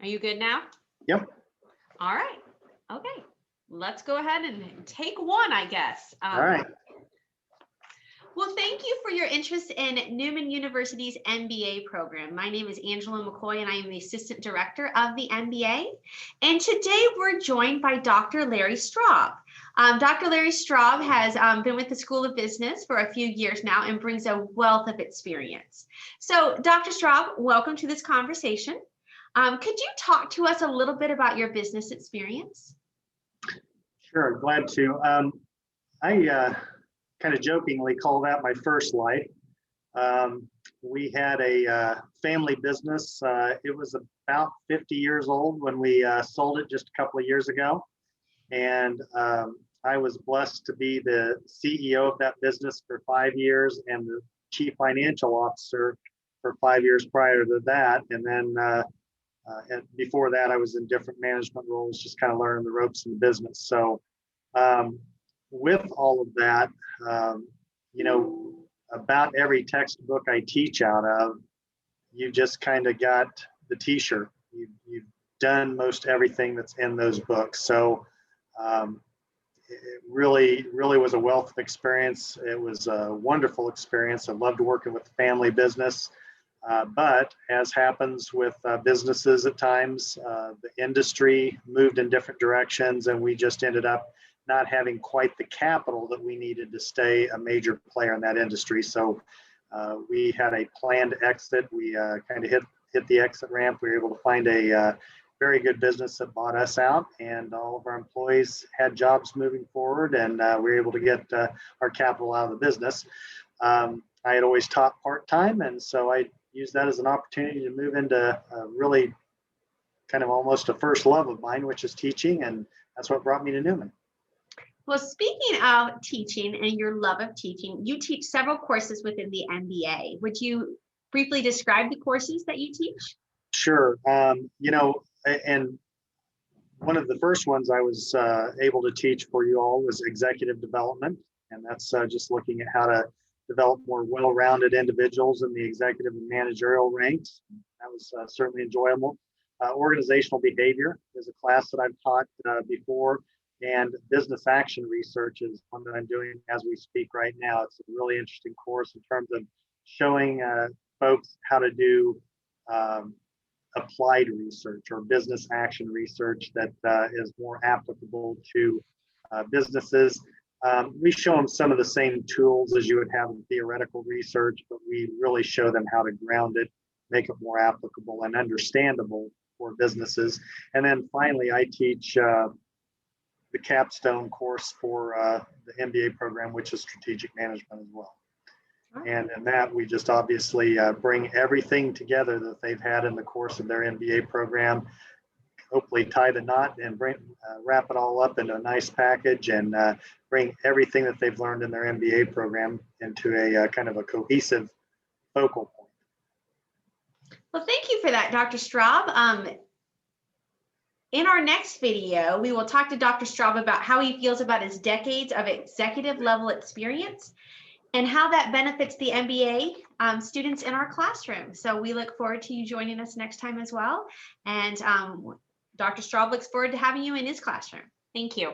Are you good now? Yep. All right. Okay. Let's go ahead and take one, I guess. All right. Well, thank you for your interest in Newman University's MBA program. My name is Angela McCoy, and I am the Assistant Director of the MBA. And today we're joined by Dr. Larry Straub. Dr. Larry Straub has been with the School of Business for a few years now and brings a wealth of experience. So, Dr. Straub, welcome to this conversation. Could you talk to us a little bit about your business experience? Sure, glad to. I kind of jokingly call that my first life. We had a family business. It was about 50 years old when we sold it just a couple of years ago. And I was blessed to be the CEO of that business for 5 years and the chief financial officer for 5 years prior to that. And then and before that, I was in different management roles, just kind of learning the ropes in the business. So with all of that, about every textbook I teach out of, you just kind of got the t-shirt. You've done most everything that's in those books. So it really was a wealth of experience. It was a wonderful experience. I loved working with the family business. But as happens with businesses at times, the industry moved in different directions, and we just ended up not having quite the capital that we needed to stay a major player in that industry. So we had a planned exit. We kind of hit the exit ramp. We were able to find a very good business that bought us out, and all of our employees had jobs moving forward, and we were able to get our capital out of the business. I had always taught part-time, and so I used that as an opportunity to move into really kind of almost a first love of mine, which is teaching, and that's what brought me to Newman. Well, speaking of teaching and your love of teaching, you teach several courses within the MBA. Would you briefly describe the courses that you teach? Sure. And one of the first ones I was able to teach for you all was executive development. And that's just looking at how to develop more well-rounded individuals in the executive and managerial ranks. That was certainly enjoyable. Organizational behavior is a class that I've taught before. And business action research is one that I'm doing as we speak right now. It's a really interesting course in terms of showing folks how to do applied research or business action research that is more applicable to businesses. We show them some of the same tools as you would have in theoretical research, but we really show them how to ground it, make it more applicable and understandable for businesses. And then finally, I teach the capstone course for the MBA program, which is strategic management as well. And in that, we just obviously bring everything together that they've had in the course of their MBA program, hopefully tie the knot and wrap it all up into a nice package and bring everything that they've learned in their MBA program into a kind of a cohesive focal point. Well, thank you for that, Dr. Straub. In our next video, we will talk to Dr. Straub about how he feels about his decades of executive level experience and how that benefits the MBA students in our classroom. So we look forward to you joining us next time as well. And Dr. Straub looks forward to having you in his classroom. Thank you.